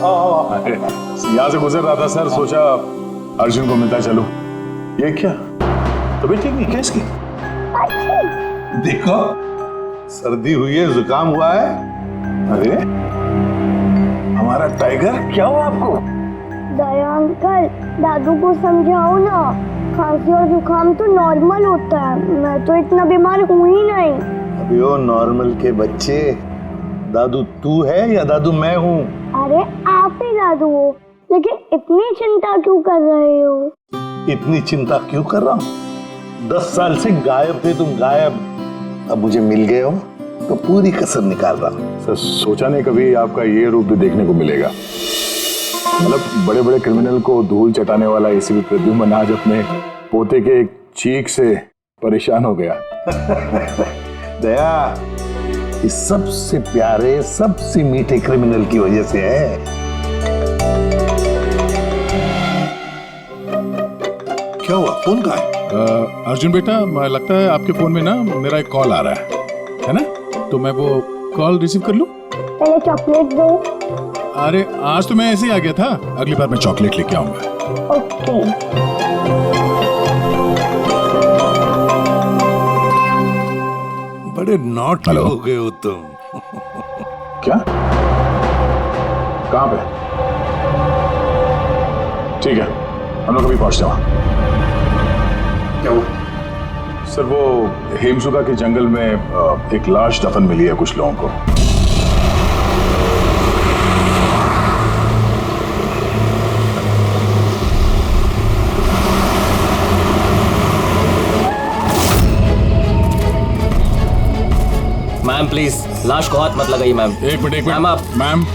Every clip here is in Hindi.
यहाँ से गुजर रहा था सर, सोचा अर्जुन को मिलता चलो। ये क्या तबीयत ठीक नहीं क्या इसकी? देखो सर्दी हुई है, जुकाम हुआ है। अरे हमारा टाइगर, क्या हुआ आपको? दया अंकल, दादू को समझाओ ना, खांसी और जुकाम तो नॉर्मल होता है, मैं तो इतना बीमार हूँ ही नहीं। अबे ओ नॉर्मल के बच्चे, दादू तू है या दादू मैं हूँ? अरे आप ही दादू हो, लेकिन इतनी चिंता क्यों कर रहे हो? इतनी चिंता क्यों कर रहा हूँ? 10 साल से गायब थे तुम, गायब। अब मुझे मिल गए हो तो पूरी कसर निकाल रहा हूँ। सर सोचा नहीं कभी आपका ये रूप भी देखने को मिलेगा। मतलब बड़े बड़े क्रिमिनल को धूल चटाने वाला एसीपी प्रद्युम्न आज अपने पोते के एक चीख से परेशान हो गया। दया, इस सबसे प्यारे सबसे मीठे क्रिमिनल की वजह से है। क्या हुआ, फोन कहाँ है? अर्जुन बेटा, लगता है आपके फोन में ना मेरा एक कॉल आ रहा है ना? तो मैं वो कॉल रिसीव कर लूं? पहले चॉकलेट दो। अरे आज तो मैं ऐसे ही आ गया था, अगली बार मैं चॉकलेट लेके आऊंगा। ओके। बड़े नॉटी हो गए हो तुम। क्या? कहाँ पे? ठीक है, हम लोग अभी पहुंचते वहां। क्या हुआ? सर वो हेमसुगा के जंगल में एक लाश दफन मिली है कुछ लोगों को। मैम प्लीज लाश को हाथ मत लगाइए मैम। एक मिनट मैम आप। मैम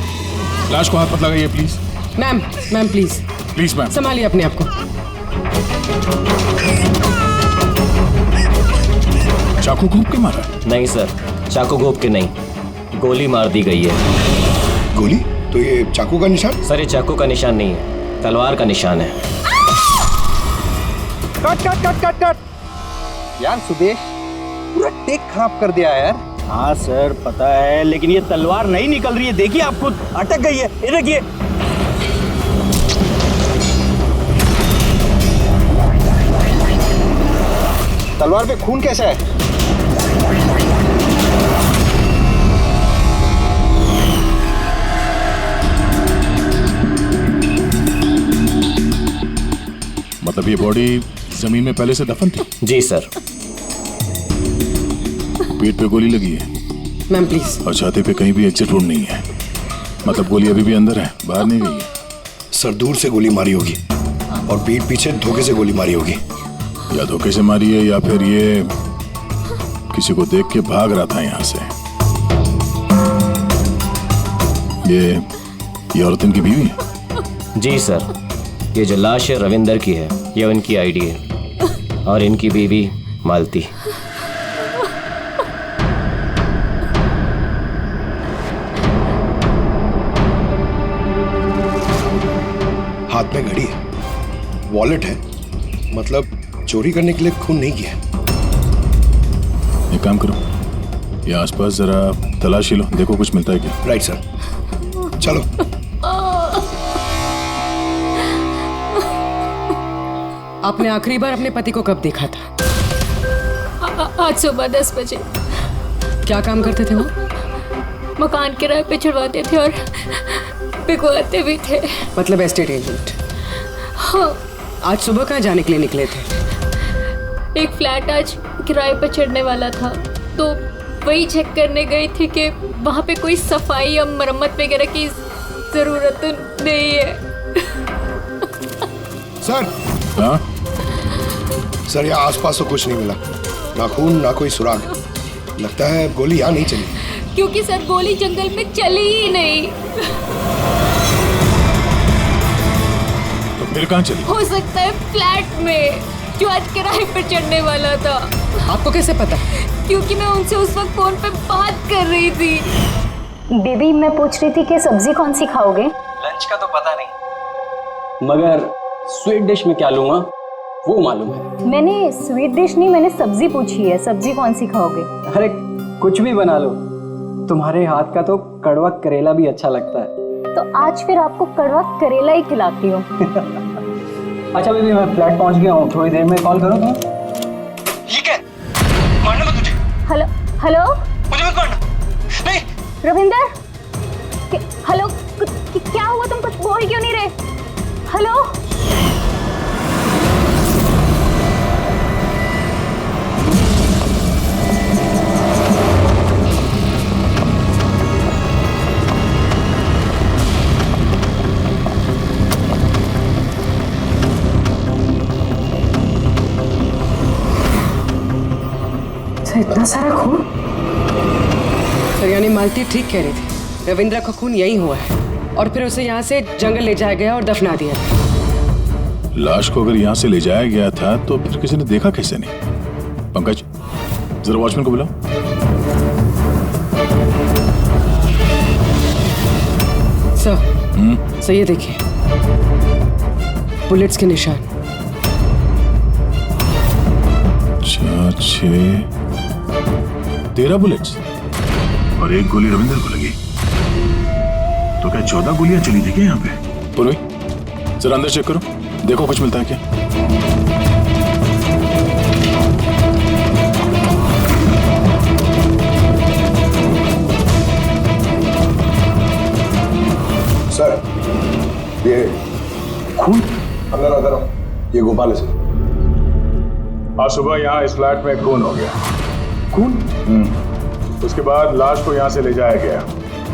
लाश को हाथ मत लगाइए प्लीज। मैम प्लीज मैम संभालिए अपने आप को। चाकू घोंप के मारा? नहीं सर, चाकू घोंप के नहीं, गोली मार दी गई है। गोली? तो ये चाकू का निशान? सर ये चाकू का निशान नहीं है, तलवार का निशान है। कट यार सुदेश, पूरा टेक खराब कर दिया यार। हाँ सर पता है, लेकिन ये तलवार नहीं निकल रही है। देखिए आप खुद, अटक गई है। ये देखिए। तलवार पे खून कैसा है? मतलब ये बॉडी जमीन में पहले से दफन थी? जी सर। पेट पे गोली लगी है मैम प्लीज। और छाती पे कहीं भी एग्जिट वुंड नहीं है, मतलब गोली अभी भी अंदर है, बाहर नहीं गई है। सर दूर से गोली मारी होगी और पीठ पीछे धोखे से गोली मारी होगी। या धोखे से मारी है या फिर ये किसी को देख के भाग रहा था यहाँ से। ये औरत इनकी बीवी है? जी सर, ये जो लाश है रविंदर की है, ये उनकी आईडी है और इनकी बीवी मालती। हाथ में घड़ी है, वॉलेट है, मतलब चोरी करने के लिए खून नहीं किया। एक काम करो, ये आसपास जरा तलाशी लो, देखो कुछ मिलता है क्या। राइट सर, चलो। आपने आखिरी बार अपने पति को कब देखा था? आज सुबह 10 बजे। क्या काम करते थे वो? मकान किराए पे छुड़वाते थे और बिकवाते भी थे। मतलब एस्टेट एजेंट? हाँ। आज सुबह कहाँ जाने के लिए निकले थे? एक फ्लैट आज किराए पर चढ़ने वाला था, तो वही चेक करने गई थी कि वहाँ पे कोई सफाई या मरम्मत वगैरह की जरूरत नहीं है। सर। हाँ? सर यहाँ आसपास तो कुछ नहीं मिला, ना खून ना कोई सुराग। लगता है गोली यहाँ नहीं चली। क्योंकि सर गोली जंगल में चली ही नहीं। तो फिर कहाँ चली? हो सकता है फ्लैट में, जो आज किराए पर चढ़ने वाला था। आपको कैसे पता? क्योंकि मैं उनसे उस वक्त फोन पे बात कर रही थी। बेबी मैं पूछ रही थी कि सब्जी कौन सी खाओगे? लंच का तो पता नहीं, मगर स्वीट डिश में क्या लूंगा वो मालूम है। मैंने स्वीट डिश नहीं, मैंने सब्जी पूछी है, सब्जी कौन सी खाओगे? अरे कुछ भी बना लो, तुम्हारे हाथ का तो कड़वा करेला भी अच्छा लगता है। तो आज फिर आपको कड़वा करेला ही खिलाती हूँ। अच्छा बेबी, मैं फ्लैट पहुंच गया हूँ, थोड़ी देर में कॉल करो तुम। ये क्या? मारना मत मुझे। हेलो हेलो, मुझे मत मारना। नहीं। रविंदर, हेलो, क्या हुआ? तुम कुछ बोल क्यों नहीं रहे? हेलो। इतना सारा खून? सर यानी मालती ठीक कह रही थी, रविंद्र का खून यही हुआ है और फिर उसे यहाँ से जंगल ले जाया गया और दफना दिया। लाश को अगर यहाँ से ले जाया गया था तो फिर किसी ने देखा कैसे नहीं? पंकज, जरा वॉचमैन को बुलाओ। सर ये देखिए, बुलेट्स के निशान। 4, 6, 13 बुलेट्स और एक गोली रविंदर को लगी। तो क्या 14 गोलियां चली थी क्या यहाँ पे? पूर्वी, जरा अंदर चेक करो, देखो कुछ मिलता है क्या। सर, ये खून अंदर अंदर, ये गोपाल है सर। आज सुबह यहाँ इस फ्लैट में खून हो गया। खून? उसके बाद लाश को यहाँ से ले जाया गया।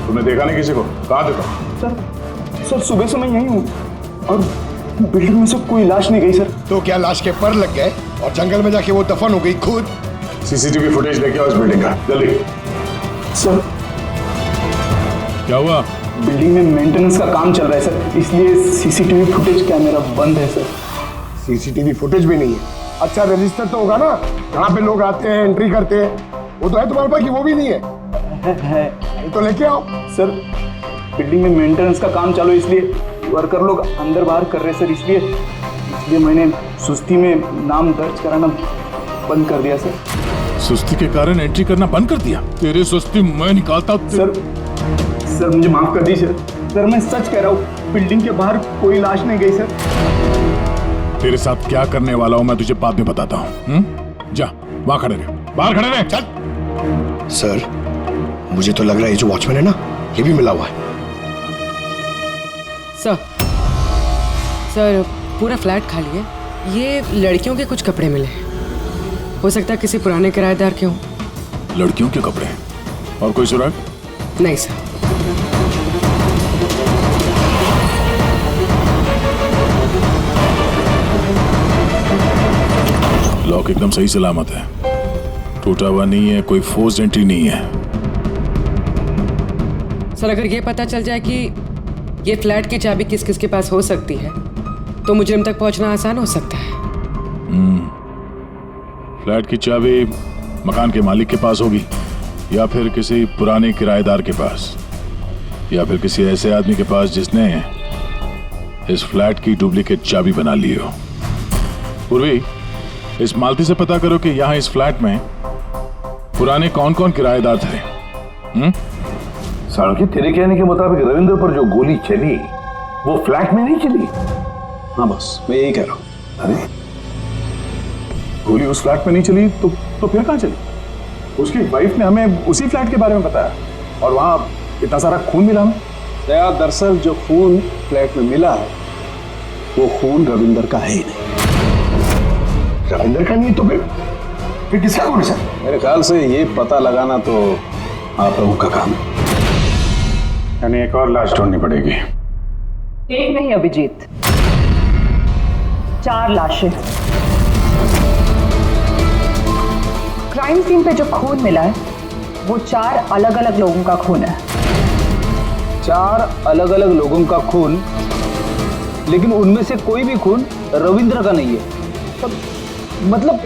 तुमने देखा नहीं किसी को? कहाँ थे तुम? सर सुबह से मैं यहीं हूँ और बिल्डिंग में से कोई लाश नहीं गई सर। तो क्या लाश के पर लग गए और जंगल में जाके वो दफन हो गई खुद? सीसीटीवी फुटेज लेके आओ इस बिल्डिंग का, जल्दी। सर क्या हुआ? बिल्डिंग में मेंटेनेंस का काम चल रहा है सर, इसलिए सीसीटीवी फुटेज कैमरा बंद है सर। सीसीटीवी फुटेज भी नहीं है? अच्छा रजिस्टर तो होगा ना, यहाँ पे लोग आते हैं एंट्री करते हैं, वो तो है तुम्हारे पास कि वो भी नहीं है? तो लेके आओ सर। बिल्डिंग में मेंटेनेंस का काम चालू है, इसलिए वर्कर लोग अंदर बाहर कर रहे हैं सर, इसलिए मैंने सुस्ती में नाम दर्ज कराना बंद कर दिया सर। सुस्ती के कारण एंट्री करना बंद कर दिया? तेरे सुस्ती मैं निकालता हूँ। सर मुझे माफ कर दीजिए सर, मैं सच कह रहा हूँ, बिल्डिंग के बाहर कोई लाश नहीं गई सर। तेरे साथ क्या करने वाला हूँ मैं तुझे बाद में बताता हूँ। जा वहां खड़े रहे, बाहर खड़े रहे। चल। सर मुझे तो लग रहा है ये जो वॉचमैन है ना, ये भी मिला हुआ है। सर पूरा फ्लैट खाली है, ये लड़कियों के कुछ कपड़े मिले हैं, हो सकता है किसी पुराने किराएदार के हों। लड़कियों के कपड़े? और कोई सुराग? नहीं सर। लॉक एकदम सही सलामत है, टूटा हुआ नहीं है, कोई फोर्स्ड एंट्री नहीं है। सर अगर ये पता चल जाए कि ये फ्लैट की चाबी किस किस के पास हो सकती है तो मुजरिम तक पहुंचना आसान हो सकता है। फ्लैट की चाबी मकान के मालिक के पास होगी या फिर किसी पुराने किराएदार के पास या फिर किसी ऐसे आदमी के पास जिसने इस फ्लैट की डुप्लीकेट चाबी बना ली हो। पूर्वी, इस मालती से पता करो कि यहाँ इस फ्लैट में पुराने कौन कौन किराएदार थे। साड़की, तेरे कहने के मुताबिक रविंद्र पर जो गोली चली वो फ्लैट में नहीं चली? हाँ बस मैं यही कह रहा हूँ। अरे गोली उस फ्लैट में नहीं चली तो फिर कहाँ चली? उसकी वाइफ ने हमें उसी फ्लैट के बारे में बताया और वहाँ इतना सारा खून मिला हमें। दरअसल जो खून फ्लैट में मिला है वो खून रविंदर का है ही नहीं। रविंद्र का नहीं तो फिर किसका खून है सर? मेरे ख्याल से ये पता लगाना तो आप लोगों का काम है। यानी एक और लाश ढूंढनी पड़ेगी। एक नहीं अभिजीत, 4 लाशें। क्राइम सीन पे जो खून मिला है वो 4 अलग अलग लोगों का खून है। 4 अलग अलग लोगों का खून, लेकिन उनमें से कोई भी खून रविंद्र का नहीं है। मतलब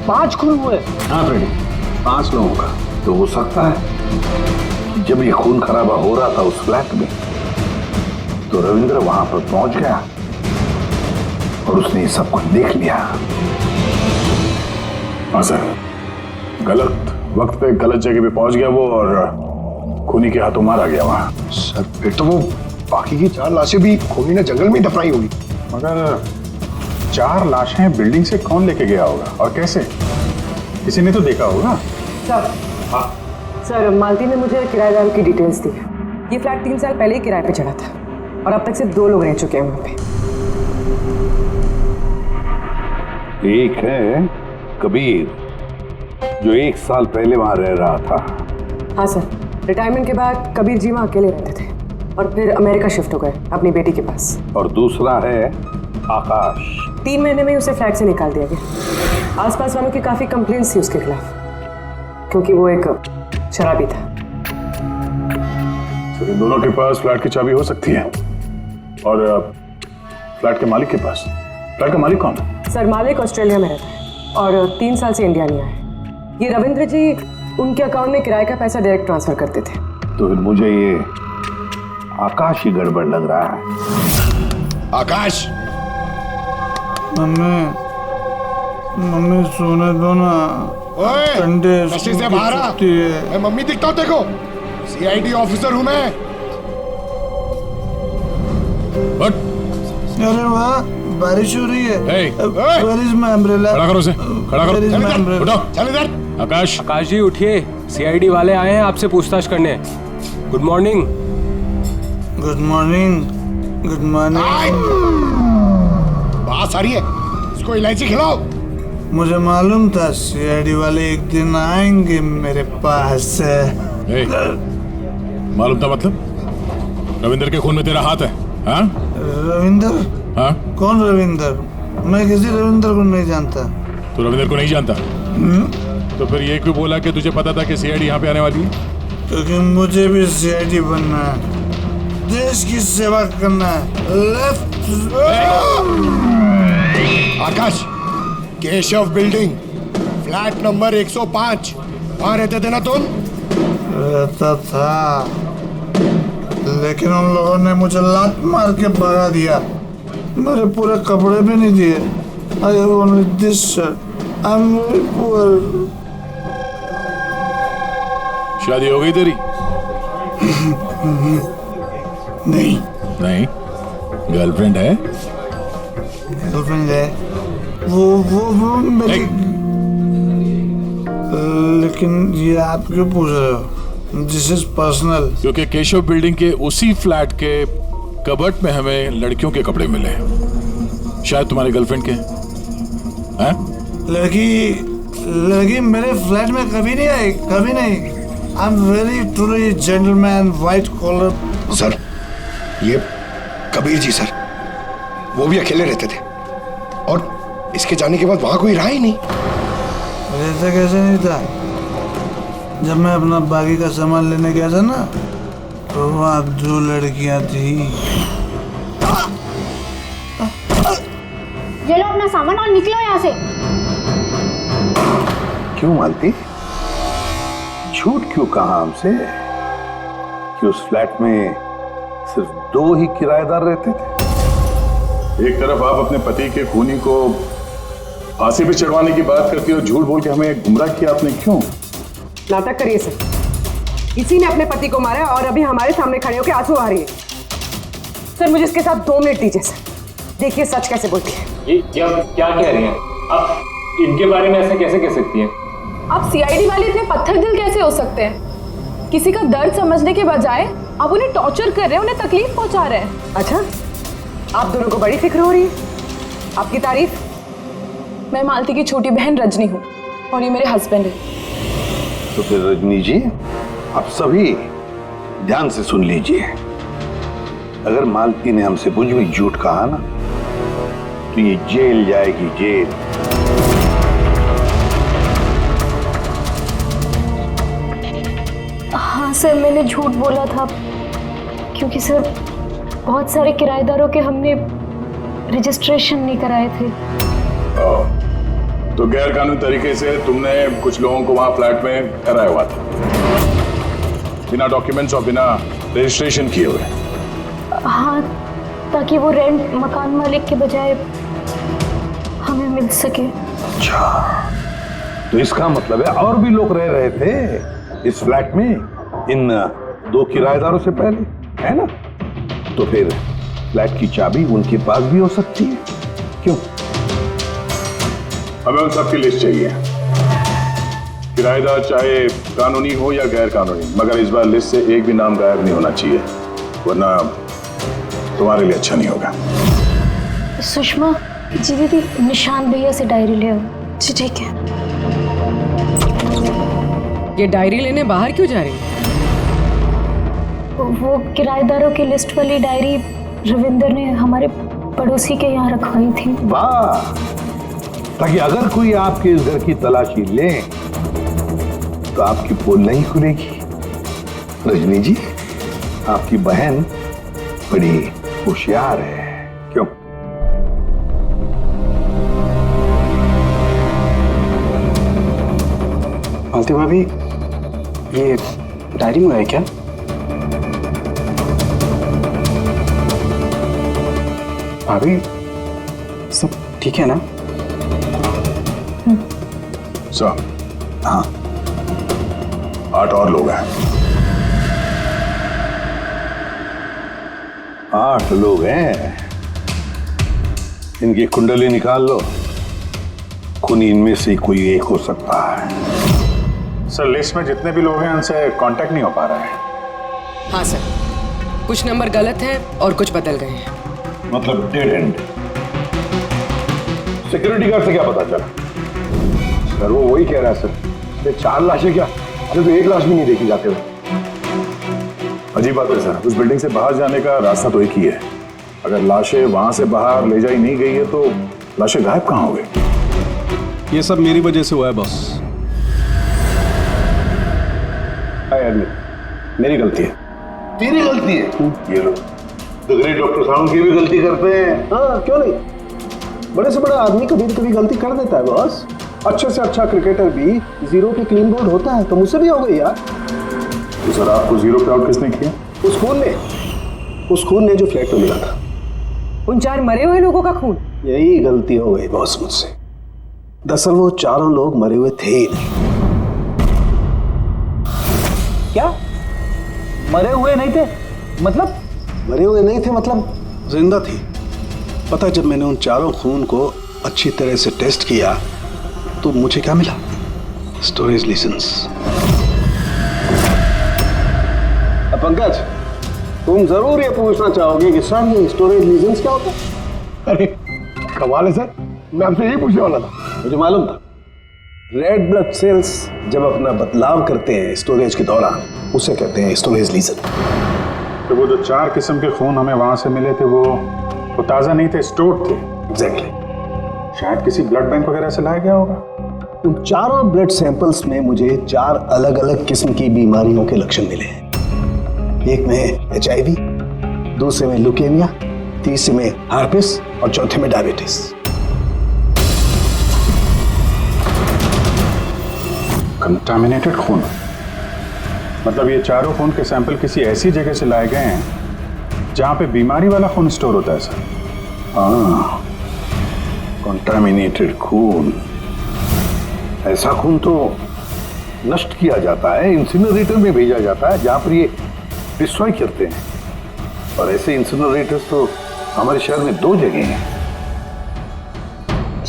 5 खून हुए। हाँ फ्रेडी, 5 लोगों का तो हो सकता है कि जब ये खून खराबा हो रहा था उस फ्लैट में तो रविंद्र वहां पर पहुंच गया और उसने ये सब कुछ देख लिया। हाँ सर, गलत वक्त पे गलत जगह पे पहुंच गया वो और खूनी के हाथों मारा गया वहां। सर फिर तो वो बाकी की 4 लाशें भी खूनी ने जंगल में दफनाई होगी। मगर 4 लाशें बिल्डिंग से कौन लेके गया होगा और कैसे? किसी ने तो देखा होगा। सर, सर मालती ने मुझे किराएदार की डिटेल्स दी। ये फ्लैट 3 साल पहले ही किराए पे चढ़ा था और अब तक सिर्फ 2 लोग रह चुके हैं वहाँ पे। एक है कबीर, जो 1 साल पहले वहां रह रहा था। हाँ सर, रिटायरमेंट के बाद कबीर जी वहाँ अकेले रहते थे और फिर अमेरिका शिफ्ट हो गए अपनी बेटी के पास। और दूसरा है आकाश। 3 महीने में उसे फ्लैट से निकाल दिया गया। आसपास वालों की काफी कंप्लेंट्स थी उसके खिलाफ, क्योंकि वो एक शराबी था। तो इन दोनों के पास फ्लैट की चाबी हो सकती है और फ्लैट के मालिक के पास। फ्लैट का मालिक कौन है? सर मालिक ऑस्ट्रेलिया में रहता है और 3 साल से इंडिया नहीं आया। ये रविंद्र जी उनके अकाउंट में किराए का पैसा डायरेक्ट ट्रांसफर करते थे। तो फिर मुझे ये आकाश ही गड़बड़ लग रहा है। आकाश, मम्मी सोने दो ना। नशे से बाहर आ। मैं मम्मी दिखता हूँ देखो, CID ऑफिसर हूँ मैं। अरे वाह, बारिश हो रही है। Where is my umbrella? खड़ा करो उसे, खड़ा करो। Where is my umbrella? उठो, चल इधर। आकाश, आकाश जी उठिए, CID वाले आए हैं आपसे पूछताछ करने। Good morning. Good morning, good morning. बात सारी है, इसको इलायची खिलाओ। मुझे मालूम था CID वाले एक दिन आएंगे मेरे पास। मालूम था मतलब? रविंदर के खून में तेरा हाथ है? हाँ? रविंदर? हाँ? कौन रविंदर? मैं किसी रविंदर को नहीं जानता। तू रविंदर को नहीं जानता? तो फिर ये क्यों बोला कि तुझे पता था कि CID यहाँ पे आने वाली है? क्योंकि मुझे भी CID बनना है, देश की सेवा करना है। लेफ्ट। आकाश, केशव बिल्डिंग, फ्लैट नंबर 105, वहाँ रहते थे ना तुम? रहता था, लेकिन उन लोगों ने मुझे लात मार के भगा दिया। मेरे पूरे कपड़े भी नहीं दिए। I have only this shirt. I'm very poor. शादी हो गई तेरी? नहीं। नहीं? गर्लफ्रेंड है? गर्लफ्रेंड है। वो मेरी। लेकिन ये आप क्यों पूछ रहे हो? This is personal. क्योंकि केशव बिल्डिंग के उसी फ्लैट के कबर्ड में हमें लड़कियों के कपड़े मिले, शायद तुम्हारी गर्लफ्रेंड के। हैं? लड़की मेरे फ्लैट में कभी नहीं आई, कभी नहीं। I am very truly gentleman, white collar. Sir, ये कबीर जी सर, वो भी अकेले रहते थे और इसके जाने के बाद वहां कोई रहा ही नहीं। रहता कैसे नहीं था? जब मैं अपना बाकी का सामान लेने गया था ना, तो वहाँ 2 लड़कियां थी। ये लो अपना सामान और निकलो यहाँ से। क्यों मालती? झूठ क्यों कहा हमसे कि उस फ्लैट में सिर्फ 2 ही किराएदार रहते थे? एक तरफ आप अपने पति के खूनी को फांसी पे चढ़वाने की बात करती हो, झूठ बोल के हमें गुमराह किया आपने, क्यों? नाटक करिए सर, इसी ने अपने पति को मारा और अभी हमारे सामने खड़े होकर आंसू आ रही है। सर मुझे इसके साथ 2 मिनट दीजिए सर, देखिए सच कैसे बोलती है। ये क्या कह रही हैं आप? इनके बारे में ऐसे कैसे कह सकती हैं? आप CID वाले इतने पत्थर दिल कैसे हो सकते हैं? किसी का दर्द समझने के बजाय आप उन्हें टॉर्चर कर रहे हैं, उन्हें तकलीफ पहुंचा रहे हैं। अच्छा, आप दोनों को बड़ी फिक्र हो रही है। आपकी तारीफ। मैं मालती की छोटी बहन रजनी हूँ और ये मेरे हस्बैंड है। तो फिर रजनी जी, आप सभी ध्यान से सुन लीजिए। अगर मालती ने हमसे कुछ भी झूठ कहा ना, तो ये जेल जाएगी, जेल। हाँ सर, मैंने झूठ बोला था क्योंकि सर बहुत सारे किराएदारों के हमने रजिस्ट्रेशन नहीं कराए थे। तो गैर कानूनी तरीके से तुमने कुछ लोगों को वहां फ्लैट में कराया हुआ था, बिना डॉक्यूमेंट्स और बिना रजिस्ट्रेशन किए हुए। हाँ, ताकि वो रेंट मकान मालिक के बजाय हमें मिल सके। अच्छा, तो इसका मतलब है और भी लोग रह रहे थे इस फ्लैट में इन 2 किराएदारों से पहले, है ना? तो फिर फ्लैट की चाबी उनके पास भी हो सकती है, क्यों? हमें उन सबकी लिस्ट चाहिए, किराएदार चाहे कानूनी हो या गैर कानूनी, मगर इस बार लिस्ट से एक भी नाम गायब नहीं होना चाहिए, वरना तुम्हारे लिए अच्छा नहीं होगा। सुषमा जी दीदी, निशांत भैया से डायरी ले आओ। जी ठीक है। ये डायरी लेने बाहर क्यों जा रही है? वो किराएदारों की लिस्ट वाली डायरी रविंदर ने हमारे पड़ोसी के यहाँ रखवाई थी। वाह, ताकि अगर कोई आपके इस घर की तलाशी ले तो आपकी पोल नहीं खुलेगी। रजनी जी, आपकी बहन बड़ी होशियार है, क्यों? मालती भाभी, ये डायरी मंगाई क्या? भाभी, सब ठीक है ना? सब? हाँ, 8 और लोग हैं। 8 लोग हैं। इनकी कुंडली निकाल लो, खूनी इनमें से कोई एक हो सकता है। सर, लिस्ट में जितने भी लोग हैं उनसे कांटेक्ट नहीं हो पा रहा है। हाँ सर, कुछ नंबर गलत हैं और कुछ बदल गए हैं। मतलब डेड एंड। सिक्योरिटी गार्ड से क्या पता चला? सर वो वही कह रहा है सर, ये 4 लाशें क्या, अरे तो 1 लाश भी नहीं देखी जाते हुए। अजीब बात है सर, उस बिल्डिंग से बाहर जाने का रास्ता तो एक ही है। अगर लाशें वहां से बाहर ले जाई नहीं गई है तो लाशें गायब कहाँ हो गई? ये सब मेरी वजह से हुआ है बॉस। मेरी गलती है। तेरी गलती है? ये लो, तो ग्रेट डॉक्टर साहब की भी गलती करते हैं। हाँ क्यों नहीं, बड़े से बड़ा आदमी कभी कभी गलती कर देता है बॉस। अच्छे से अच्छा क्रिकेटर भी 0 पे क्लीन बोल्ड होता है, तो मुझसे भी हो गई यार। तो सर, आपको 0 पे आउट किसने किया? उस खून ने जो फ्लैट में मिला था। उन 4 मरे हुए लोगों का खून? यही गलती हो गई बॉस मुझसे। दरअसल वो 4 लोग मरे हुए थे ही नहीं। क्या? मरे हुए नहीं थे? मतलब? मरे हुए नहीं थे मतलब जिंदा थी। पता, जब मैंने उन 4 खून को अच्छी तरह से टेस्ट किया तो मुझे क्या मिला? स्टोरेज लीजेंस। पंकज, तुम जरूर ये पूछना चाहोगे कि सर ये स्टोरेज लीजेंस क्या होता है? अरे कमाल है सर, मैं आपसे यही पूछने वाला था। मुझे मालूम था। रेड ब्लड सेल्स जब अपना बदलाव करते हैं स्टोरेज के दौरान, उसे कहते हैं स्टोरेज लीजन। तो वो जो 4 किस्म के खून हमें वहां से मिले थे वो ताजा नहीं थे, स्टोर्ड थे। एग्जैक्टली। शायद किसी ब्लड बैंक वगैरह से लाया गया होगा। उन 4 ब्लड सैंपल्स में मुझे 4 अलग अलग किस्म की बीमारियों के लक्षण मिले हैं। एक में HIV, दूसरे में ल्यूकेमिया, तीसरे में हार्पिस और चौथे में डायबिटीज। कंटामिनेटेड खून? मतलब ये 4 खून के सैंपल किसी ऐसी जगह से लाए गए हैं जहां पे बीमारी वाला खून स्टोर होता है सर? हाँ, कंटामिनेटेड खून। ऐसा खून तो नष्ट किया जाता है, इंसिनरेटर में भेजा जाता है जहां पर ये डिस्ट्रॉय करते हैं। और ऐसे इंसिनरेटर्स तो हमारे शहर में 2 जगह हैं।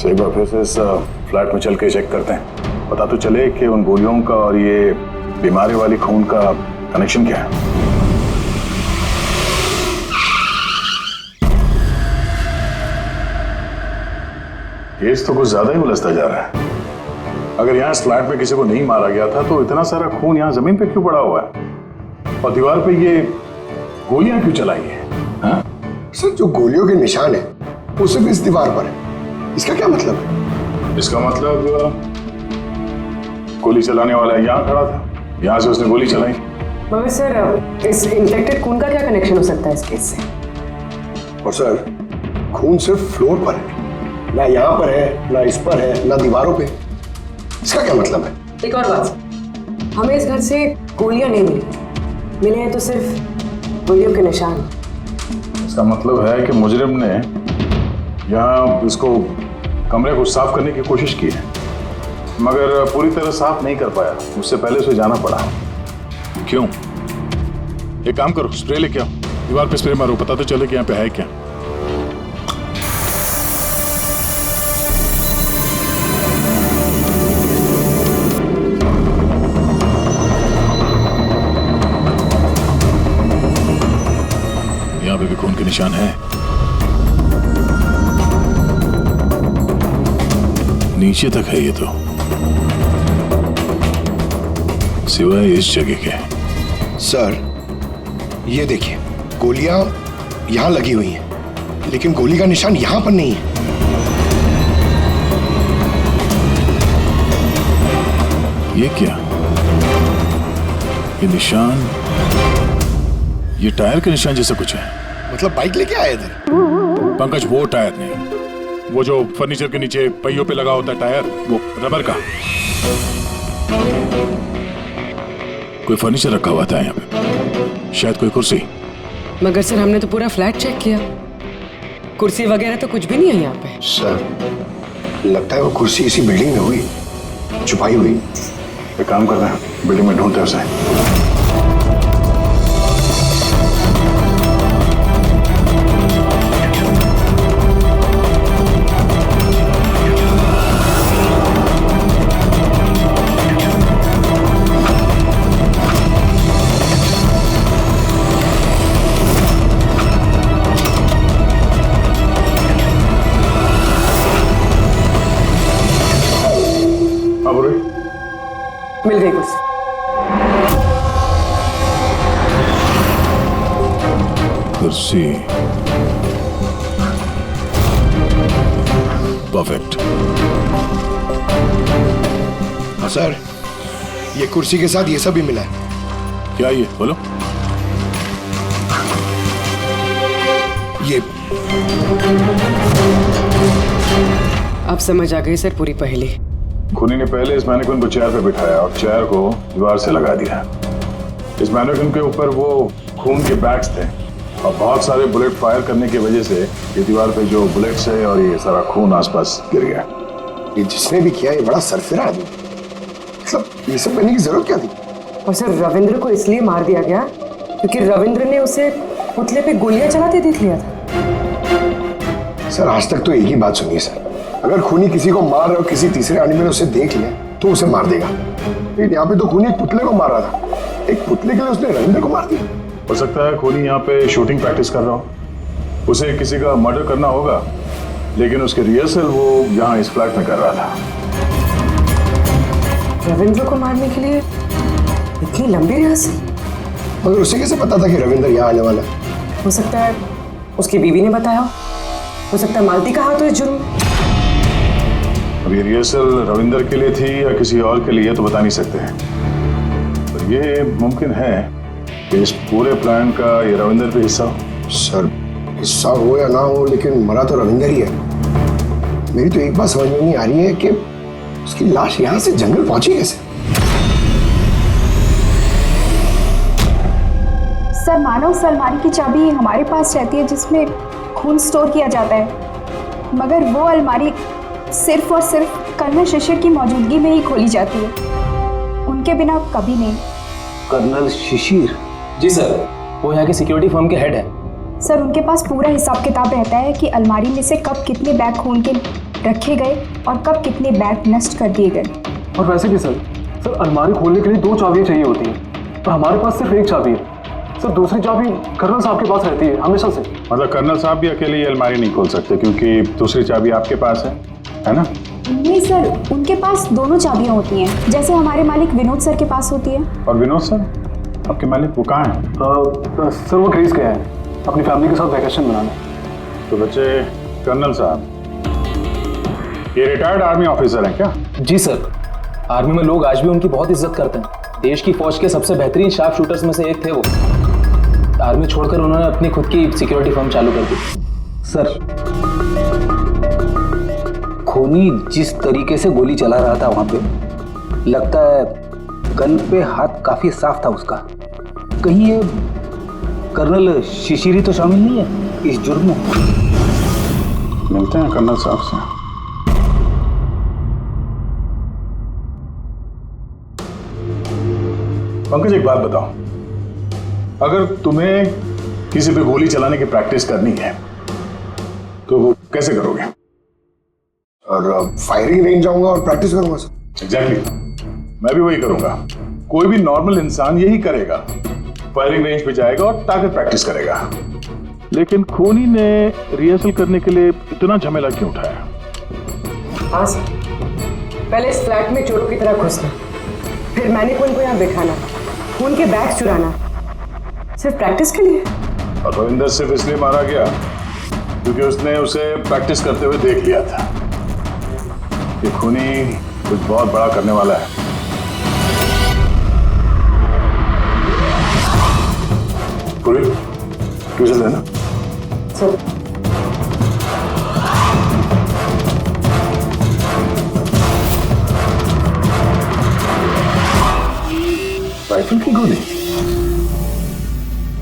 एक बार फिर से इस फ्लैट में चल के चेक करते हैं, पता तो चले कि उन गोलियों का और ये बीमारी वाली खून का कनेक्शन क्या है। केस तो कुछ ज्यादा ही उलझता जा रहा है। अगर यहाँ इस फ्लैट में किसी को नहीं मारा गया था तो इतना सारा खून यहाँ जमीन पे क्यों पड़ा हुआ है और दीवार पे ये गोलियां क्यों चलाई हैं? सर जो गोलियों के निशान है वो सिर्फ इस दीवार पर है, इसका क्या मतलब है? इसका मतलब गोली चलाने वाला यहाँ खड़ा था, यहाँ से उसने गोली चलाई। मगर सर इस इन्फेक्टेड खून का क्या कनेक्शन हो सकता है इस केस से? और सर खून सिर्फ फ्लोर पर है, ना यहाँ पर है, ना इस पर है, ना दीवारों पे। इसका क्या मतलब है? एक और बात, हमें इस घर से गोलियां नहीं मिली, मिले हैं तो सिर्फ गोलियों के निशान। इसका मतलब है कि मुजरिम ने यहाँ इसको कमरे को साफ करने की कोशिश की है मगर पूरी तरह साफ नहीं कर पाया, उससे पहले उसे जाना पड़ा। क्यों? एक काम करो, स्प्रे लेके आओ। दीवार पे स्प्रे मारो, पता तो चले कि यहाँ पे है क्या। यहाँ पे भी खून के निशान है। नीचे तक है ये तो, सिवाय इस जगह के। सर ये देखिए, गोलियां यहां लगी हुई हैं, लेकिन गोली का निशान यहां पर नहीं है। ये क्या? ये निशान, ये टायर के निशान जैसा कुछ है। मतलब बाइक लेके आए थे? पंकज, वो टायर नहीं, वो जो फर्नीचर के नीचे पहियों पे लगा होता है टायर, वो रबर का। कोई फर्नीचर रखा हुआ था यहाँ पे, शायद कोई कुर्सी। मगर सर हमने तो पूरा फ्लैट चेक किया, कुर्सी वगैरह तो कुछ भी नहीं है यहाँ पे। सर लगता है वो कुर्सी इसी बिल्डिंग में हुई, छुपाई हुई। एक काम करते हैं, बिल्डिंग में ढूंढते हैं उसे। मिल गई कुर्सी। कुर्सी परफेक्ट। सर ये कुर्सी के साथ ये सब भी मिला है। क्या ये बोलो? ये अब समझ आ गई सर पूरी पहेली। खूनी ने पहले इस मैनिक्विन को चेयर पे बिठाया और चेयर को दीवार से लगा दिया। इस मैनिक्विन के ऊपर वो खून के बैग्स थे और बहुत सारे बुलेट फायर करने की वजह से ये दीवार पे जो बुलेट्स है और ये सारा खून आसपास गिर गया। ये जिसने भी किया ये बड़ा सरफिरा आदमी, मतलब ये सब करने की जरूरत क्या थी? और सर रविंद्र को इसलिए मार दिया गया क्योंकि रविंद्र ने उसे पुतले पे गोलियां चलाते देख लिया था। सर आज तक तो एक ही बात सुनिए सर, अगर खूनी किसी को मार रहा हो, किसी तीसरे आदमी ने उसे देख लिया तो उसे मार देगा, लेकिन यहाँ पे तो खूनी एक पुतले को मार रहा था, एक पुतले के लिए उसने रविंद्र को मार दिया। हो सकता है खूनी यहाँ पे शूटिंग प्रैक्टिस कर रहा हो, उसे किसी का मर्डर करना होगा, लेकिन उसके रिहर्सल वो यहाँ इस फ्लैट में कर रहा था। रविंद्र को मारने के लिए इतनी लंबी रिहर्सल? मगर उसे कैसे पता था कि रविंद्र यहाँ आने वाला है? हो सकता है उसकी बीवी ने बताया हो सकता है मालती का हाथ हो इस जुर्म में। अब ये रिहर्सल रविंद्र के लिए थी या किसी और के लिए तो बता नहीं सकते हैं, पर ये मुमकिन है कि इस पूरे प्लान का ये रविंद्र भी हिस्सा हो। सर हिस्सा हो या ना हो, लेकिन मरा तो रविंद्र ही है। मेरी तो एक बात समझ में नहीं आ रही है कि उसकी लाश यहाँ से जंगल पहुंची कैसे? सर मानो उस अलमारी की चाबी हमारे पास रहती है जिसमें खून स्टोर किया जाता है, मगर वो अलमारी सिर्फ और सिर्फ कर्नल शिशिर की मौजूदगी में ही खोली जाती है, उनके बिना कभी नहीं। कर्नल शिशिर? जी सर, वो यहाँ के सिक्योरिटी फर्म के हेड है। सर उनके पास पूरा हिसाब किताब रहता है कि अलमारी में से कब कितने बैग खून के रखे गए और कब कितने बैग नष्ट कर दिए गए। और वैसे भी सर अलमारी खोलने के लिए 2 चाबियाँ चाहिए होती हैं, तो हमारे पास सिर्फ 1 चाबी है। सर दूसरी चाबी कर्नल साहब के पास रहती है हमेशा से। मतलब कर्नल साहब भी अकेले ये अलमारी नहीं खोल सकते क्योंकि दूसरी चाबी आपके पास है ना? नहीं सर, उनके पास दोनों चाबियां होती हैं, जैसे हमारे मालिक विनोद सर के पास होती है। और विनोद सर आपके मालिक वो कहाँ हैं? सर वो ग्रीस गए हैं अपनी फैमिली के साथ वैकेशन मनाने। तो बच्चे कर्नल साहब ये रिटायर्ड आर्मी ऑफिसर हैं क्या? जी सर, आर्मी में लोग आज भी उनकी बहुत इज्जत करते हैं। देश की फौज के सबसे बेहतरीन शार्प शूटर्स में से एक थे वो। आर्मी छोड़कर उन्होंने अपनी खुद की सिक्योरिटी फर्म चालू कर दी। सर खूनी जिस तरीके से गोली चला रहा था वहां पे, लगता है गन पे हाथ काफी साफ था उसका। कहीं ये कर्नल शिशिरी तो शामिल नहीं है इस जुर्म में? मिलते हैं कर्नल साहब से। पंकज एक बात बताओ, अगर तुम्हें किसी पे गोली चलाने की प्रैक्टिस करनी है तो वो कैसे करोगे? और फायरिंग रेंज जाऊंगा और प्रैक्टिस करूंगा सर। एग्जैक्टली, मैं भी वही करूंगा। कोई भी नॉर्मल इंसान यही करेगा, फायरिंग रेंज पे जाएगा और ताकत प्रैक्टिस करेगा। लेकिन खूनी ने रिहर्सल करने के लिए इतना झमेला क्यों उठाया? हाँ सर, पहले इस फ्लैट में चोरों की तरह घुसना, फिर मैनिक्विन को यहाँ बिठाना, खून के बैग चुराना, सिर्फ प्रैक्टिस के लिए। और रविंदर सिर्फ इसलिए मारा गया क्योंकि उसने उसे प्रैक्टिस करते हुए देख लिया था कि खूनी कुछ बहुत बड़ा करने वाला है। पूरी ट्यूशन है ना सर? राइफल की गोली?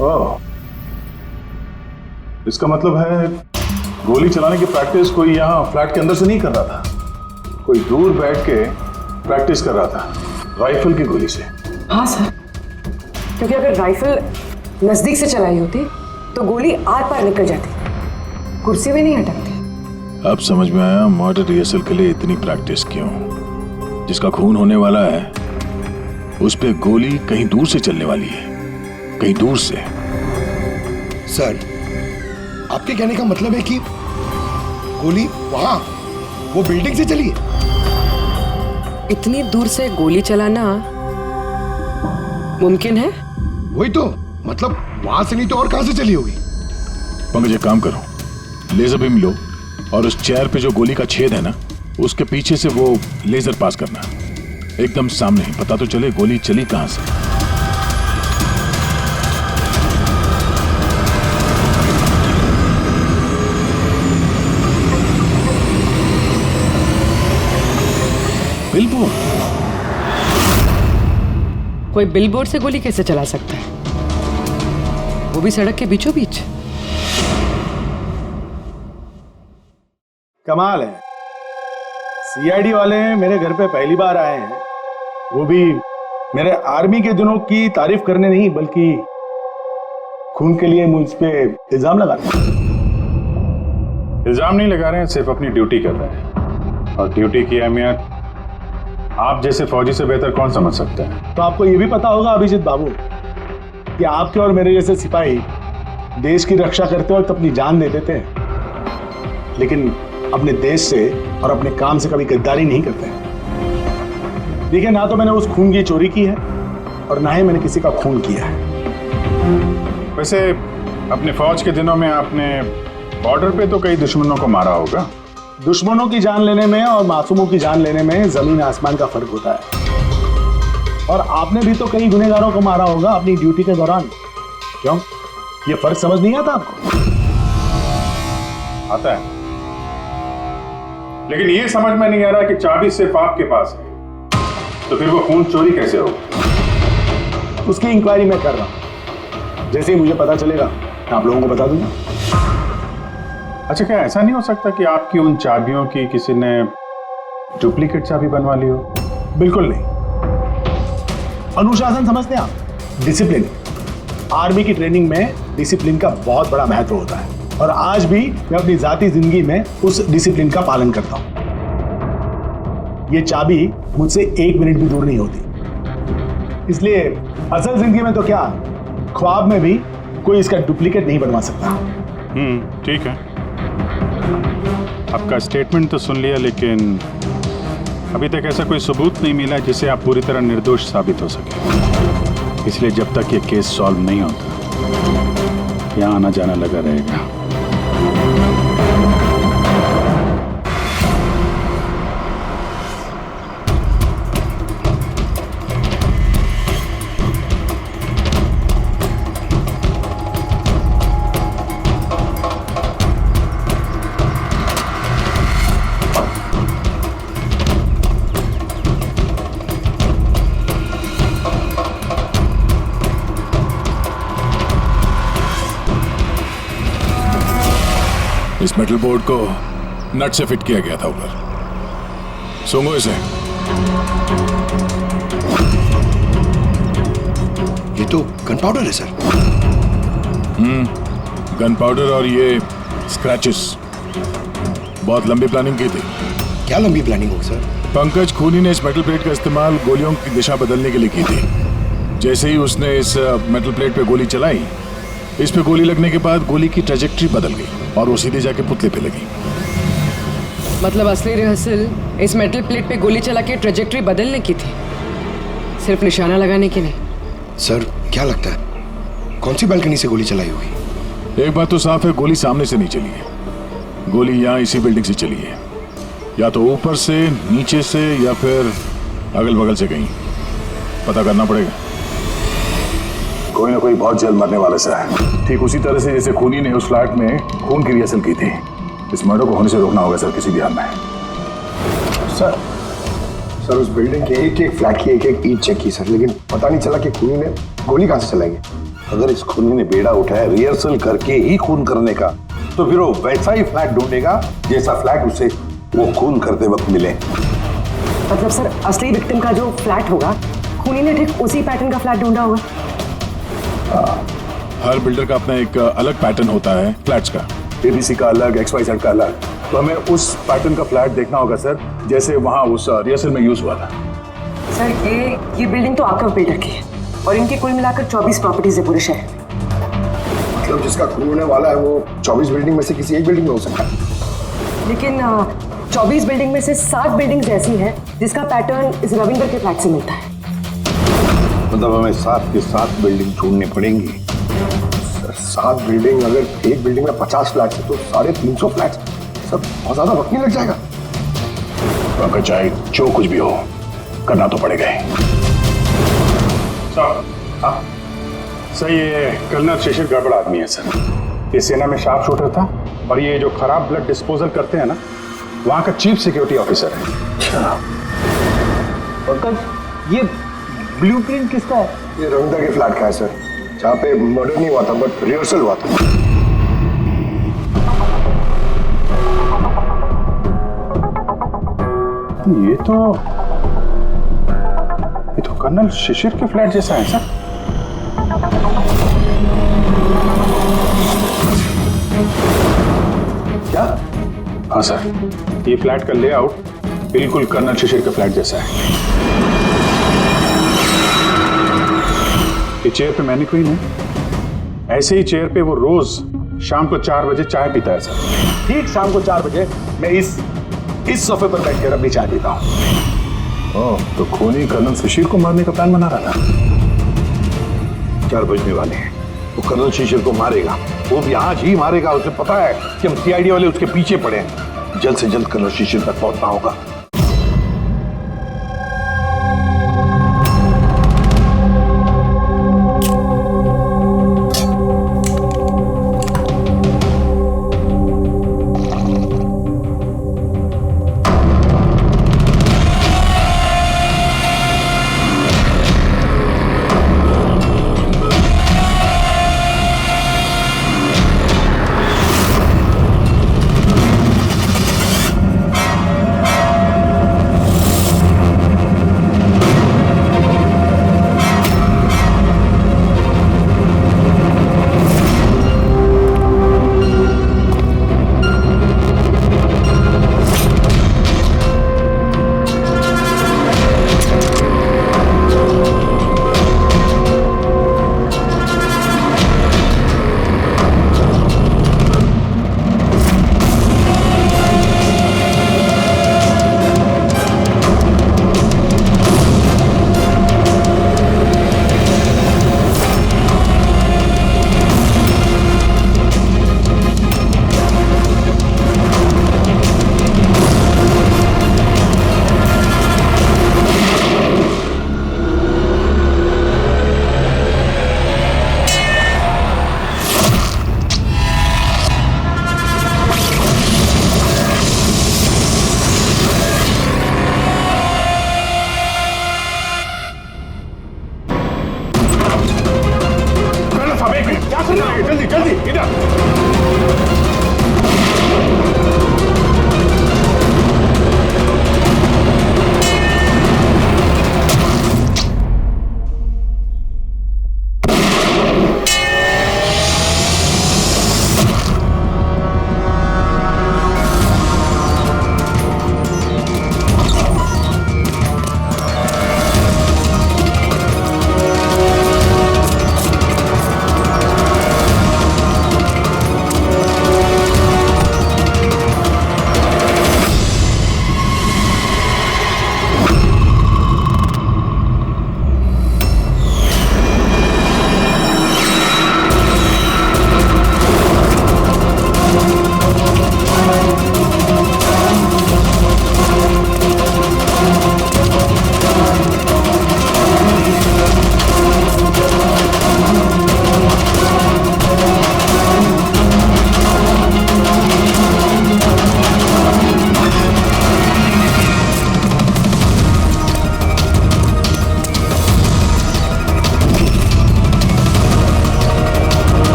ओह, इसका मतलब है गोली चलाने की प्रैक्टिस कोई यहाँ फ्लैट के अंदर से नहीं कर रहा था, कोई दूर बैठ के प्रैक्टिस कर रहा था राइफल की गोली से। हाँ सर, क्योंकि अगर राइफल नजदीक से चलाई होती तो गोली आर पार निकल जाती, कुर्सी में नहीं अटकती। अब समझ में आया मर्डर रिहर्सल के लिए इतनी प्रैक्टिस क्यों। जिसका खून होने वाला है उस पे गोली कहीं दूर से चलने वाली है, कहीं दूर से। सर, आपके कहने का मतलब है कि गोली वहां वो बिल्डिंग से चली है? इतनी दूर से गोली चलाना मुमकिन है? वही तो, मतलब वहां से नहीं तो और कहां से चली होगी? पंकज, एक काम करो, लेजर बीम लो और उस चेयर पे जो गोली का छेद है ना, उसके पीछे से वो लेजर पास करना, एकदम सामने, पता तो चले गोली चली कहां से। बिलबोर्ड? कोई बिलबोर्ड से गोली कैसे चला सकता है, वो भी सड़क के बीचों बीच? कमाल है, सीआईडी वाले मेरे घर पे पहली बार आए हैं, वो भी मेरे आर्मी के दिनों की तारीफ करने नहीं बल्कि खून के लिए मुझ पे इल्जाम लगाने। इल्जाम नहीं लगा रहे हैं, सिर्फ अपनी ड्यूटी कर रहे हैं, और ड्यूटी की अहमियत आप जैसे फौजी से बेहतर कौन समझ सकता है। तो आपको ये भी पता होगा अभिजीत बाबू कि आपके और मेरे जैसे सिपाही देश की रक्षा करते वक्त अपनी जान दे देते हैं, लेकिन अपने देश से और अपने काम से कभी गद्दारी नहीं करते हैं। देखिए, ना तो मैंने उस खून की चोरी की है और ना ही मैंने किसी का खून किया है। वैसे अपने फौज के दिनों में आपने बॉर्डर पे तो कई दुश्मनों को मारा होगा। दुश्मनों की जान लेने में और मासूमों की जान लेने में जमीन आसमान का फर्क होता है, और आपने भी तो कई गुनहगारों को मारा होगा अपनी ड्यूटी के दौरान। क्यों, ये फर्क समझ नहीं आता आपको? आता है, लेकिन ये समझ में नहीं आ रहा कि चाबी सिर्फ आपके पास है, तो फिर वो खून चोरी कैसे होगा? उसकी इंक्वायरी मैं कर रहा हूं, जैसे ही मुझे पता चलेगा आप लोगों को बता दूंगा। अच्छा, क्या ऐसा नहीं हो सकता कि आपकी उन चाबियों की किसी ने डुप्लीकेट चाबी बनवा ली हो? बिल्कुल नहीं। अनुशासन समझते हैं आप, डिसिप्लिन। आर्मी की ट्रेनिंग में डिसिप्लिन का बहुत बड़ा महत्व होता है, और आज भी मैं अपनी जाती जिंदगी में उस डिसिप्लिन का पालन करता हूं। ये चाबी मुझसे 1 मिनट भी दूर नहीं होती, इसलिए असल जिंदगी में तो क्या, ख्वाब में भी कोई इसका डुप्लीकेट नहीं बनवा सकता। ठीक है, आपका स्टेटमेंट तो सुन लिया, लेकिन अभी तक ऐसा कोई सबूत नहीं मिला जिससे आप पूरी तरह निर्दोष साबित हो सके। इसलिए जब तक ये केस सॉल्व नहीं होता, यहाँ आना जाना लगा रहेगा। इस मेटल बोर्ड को नट से फिट किया गया था ऊपर। सूंघो इसे। ये तो गन पाउडर है सर। गन पाउडर और ये स्क्रैचेस, बहुत लंबी प्लानिंग की थी। क्या लंबी प्लानिंग होगी सर? पंकज खूनी ने इस मेटल प्लेट का इस्तेमाल गोलियों की दिशा बदलने के लिए की थी। जैसे ही उसने इस मेटल प्लेट पे गोली चलाई, इस पे गोली लगने के बाद गोली की ट्रेजेक्ट्री बदल गई और वो सीधे जाके पुतले पे लगी। मतलब असली रिहर्सल इस मेटल प्लेट पे गोली चला के ट्रेजेक्ट्री बदलने की थी, सिर्फ निशाना लगाने की नहीं। सर क्या लगता है कौन सी बालकनी से गोली चलाई होगी? एक बात तो साफ है, गोली सामने से नहीं चली है। गोली यहाँ इसी बिल्डिंग से चली है, या तो ऊपर से, नीचे से, या फिर अगल बगल से कहीं। पता करना पड़ेगा। कोई ना कोई बहुत जल्द मरने वाला सा है, ठीक उसी तरह से जैसे खूनी ने उस फ्लैट में खून की रिहर्सल की थी। इस मर्डर को होने से रोकना होगा सर, किसी भी हाल में। सर उस बिल्डिंग के एक एक फ्लैट की एक एक ईंट चेक की सर, लेकिन पता नहीं चला कि खूनी ने गोली कहां से चलाई है। अगर इस खूनी ने बेड़ा उठाया रिहर्सल करके ही खून करने का, तो फिर वो वैसा ही फ्लैट ढूंढेगा जैसा फ्लैट उसे वो खून करते वक्त मिले। मतलब सर असली विक्टिम का जो फ्लैट होगा, खूनी ने ठीक उसी पैटर्न का फ्लैट ढूंढा होगा। हर बिल्डर का अपना एक अलग पैटर्न होता है फ्लैट्स का। एबीसी का अलग, XYZ का अलग। तो हमें उस पैटर्न का फ्लैट देखना होगा सर, जैसे वहां उस रिहर्सल में यूज हुआ था। सर ये बिल्डिंग तो आकव बिल्डर की है और इनकी कुल मिलाकर 24 प्रॉपर्टीज है पूरे शहर में। मतलब जिसका खून होने वाला है वो 24 बिल्डिंग में से किसी एक बिल्डिंग में हो सकता है। लेकिन 24 बिल्डिंग में से 7 बिल्डिंग्स ऐसी हैं जिसका पैटर्न इस रविंदर के फ्लैट से मिलता है। मतलब हमें 7 के 7 बिल्डिंग ढूंढनी पड़ेंगी। 7 बिल्डिंग, अगर एक बिल्डिंग में 50 फ्लैट है तो 350 फ्लैट, सब बहुत ज्यादा वक्त नहीं लग जाएगा। अगर चाहे जो कुछ भी हो, करना तो पड़ेगा ही। सर ये कर्नल शिशिर गड़बड़ आदमी है सर। ये सेना में शार्प शूटर था और ये जो खराब ब्लड डिस्पोजल करते हैं ना, वहाँ का चीफ सिक्योरिटी ऑफिसर है। पंकज ये ब्लूप्रिंट किसका है? ये रविंदर के फ्लैट का है सर, जहाँ पे मर्डर नहीं हुआ था बट रिहर्सल हुआ था। ये तो कर्नल शिशिर के फ्लैट जैसा है सर। क्या? हाँ सर, ये फ्लैट का लेआउट बिल्कुल कर्नल शिशिर के फ्लैट जैसा है। ये चेयर पे मैनिक्वीन है, ऐसे ही चेयर पे वो रोज शाम को 4 बजे चाय पीता है सर। ठीक शाम को 4 बजे मैं इस सोफे पर बैठकर अपनी चाय पीता हूँ। ओह, तो खूनी कर्नल शिशिर को मारने का प्लान बना रहा था। 4 बजने वाले हैं, वो कर्नल शिशिर को मारेगा, वो भी आज ही मारेगा। उसे पता है कि हम CID वाले उसके पीछे पड़े हैं। जल्द से जल्द कर्नल शिशिर तक पहुंचना होगा।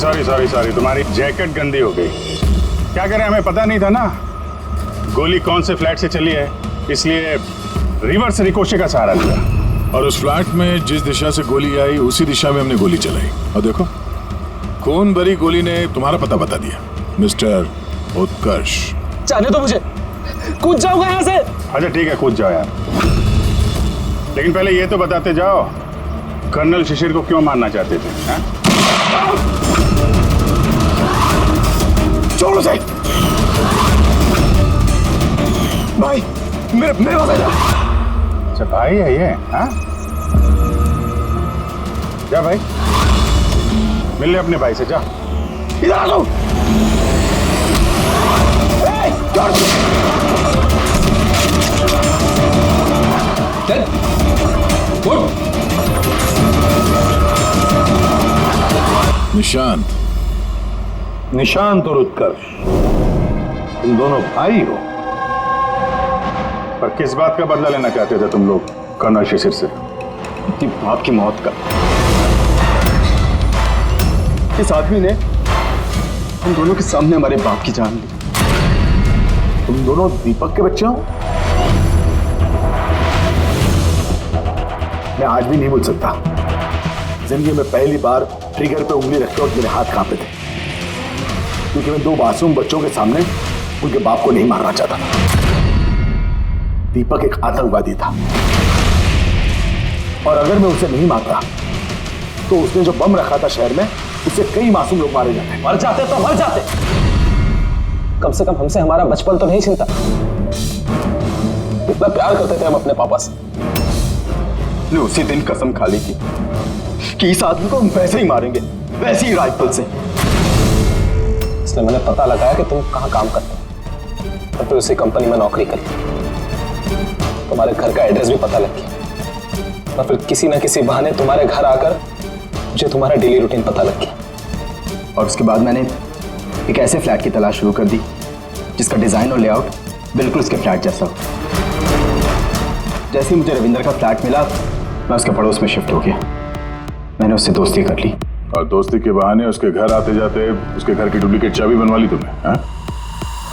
सॉरी तुम्हारी जैकेट गंदी हो गई। क्या करें, हमें पता नहीं था ना गोली कौन से फ्लैट से चली है, इसलिए रिवर्स रिकोशे का सहारा लिया। और उस फ्लैट में जिस दिशा से गोली आई उसी दिशा में हमने गोली चलाई और देखो खून भरी गोली ने तुम्हारा पता बता दिया। मिस्टर उत्कर्ष, जाने दो मुझे, कूद जाऊंगा यहाँ से। अच्छा ठीक है, कूद जाओ यार, लेकिन पहले ये तो बताते जाओ कर्नल शिशिर को क्यों मारना चाहते थे? छोड़ उसे भाई, मेरे पास आ जा। अच्छा भाई है ये? हाँ जा भाई, मिल ले अपने भाई से, जा। इधर आ जाओ। निशांत और उत्कर्ष, तुम दोनों भाई हो। पर किस बात का बदला लेना चाहते थे तुम लोग कर्नल शिशिर से? बाप की मौत का। इस आदमी ने हम दोनों के सामने हमारे बाप की जान ली। तुम दोनों दीपक के बच्चे हो? मैं आज भी नहीं भूल सकता, जिंदगी में पहली बार ट्रिगर पे उंगली रखते वक्त मेरे हाथ कांपे थे, क्योंकि मैं दो मासूम बच्चों के सामने उनके बाप को नहीं मारना चाहता था। दीपक एक आतंकवादी था और अगर मैं उसे नहीं मारता तो उसने जो बम रखा था शहर में, उससे कई मासूम लोग मारे जाते। मर जाते तो मर जाते, कम से कम हमसे हमारा बचपन तो नहीं छीनता। कितना प्यार करते थे हम अपने पापा से। ने उसी दिन कसम खा ली थी कि इस आदमी को हम वैसे ही मारेंगे, वैसे ही राइफल से। इसलिए मैंने पता लगाया कि तुम कहाँ काम करते हो और फिर उसी कंपनी में नौकरी करती। तुम्हारे घर का एड्रेस भी पता लग गया और फिर किसी ना किसी बहाने तुम्हारे घर आकर मुझे तुम्हारा डेली रूटीन पता लग गया। और उसके बाद मैंने एक ऐसे फ्लैट की तलाश शुरू कर दी जिसका डिजाइन और लेआउट बिल्कुल उसके फ्लैट जैसा हो। जैसे ही मुझे रविंदर का फ्लैट मिला, मैं उसके पड़ोस में शिफ्ट हो गया। मैंने उससे दोस्ती कर ली और दोस्ती के बहाने उसके घर आते जाते उसके घर की डुप्लीकेट चाबी बनवा ली तुमने? हाँ?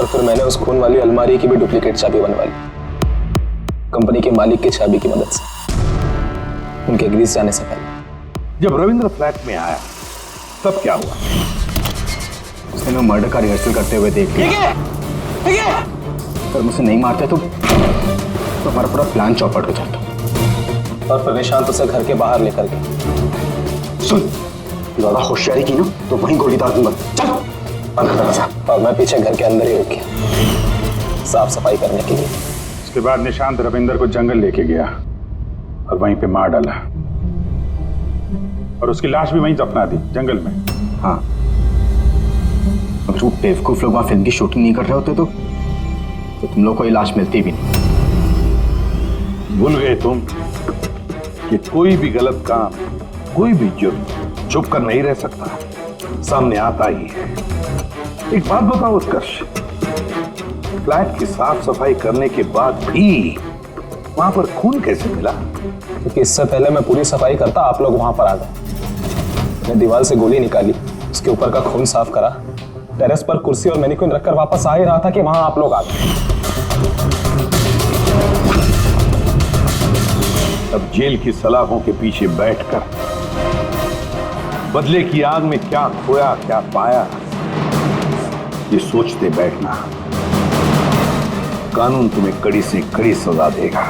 और फिर मैंने उस खून वाली अलमारी की भी डुप्लीकेट चाबी बनवा ली, कंपनी के मालिक की चाबी की मदद से, उनके ग्रीस जाने से पहले। जब रविंद्र फ्लैट में आया तब क्या हुआ? उसने मैं मर्डर का रिहर्सल करते हुए देख लिया। अगर मुझे नहीं मारते तो हमारा पूरा प्लान चौपट हो जाता। और फिर निशांत उसे घर के बाहर लेकर गए। सुन, ज्यादा होशियारी की ना तो वहीं गोली दाग दूंगा। चल। और मैं पीछे घर के अंदर ही रुक गया साफ सफाई करने के लिए। उसके बाद निशांत रविंदर को जंगल लेके गया और वहीं पे मार डाला और उसकी लाश भी वहीं दफना दी जंगल में। हाँ, अगर वो बेवकूफ लोग वहां फिल्म की शूटिंग नहीं कर रहे होते तो तुम लोग को ये लाश मिलती भी नहीं। भूल गए तुम कि कोई भी गलत काम, कोई भी जुर्म छुप कर नहीं रह सकता, सामने आता ही है। एक बात बताओ उत्कर्ष, फ्लैट की साफ सफाई करने के बाद भी वहां पर खून कैसे मिला? क्योंकि इससे पहले मैं पूरी सफाई करता आप लोग वहां पर आ गए। मैं दीवार से गोली निकाली, उसके ऊपर का खून साफ करा, टेरेस पर कुर्सी और मैनिक्विन रखकर वापस आ ही रहा था कि वहां आप लोग आ गए। अब जेल की सलाखों के पीछे बैठकर बदले की आग में क्या खोया क्या पाया, ये सोचते बैठना, कानून तुम्हें कड़ी से कड़ी सजा देगा।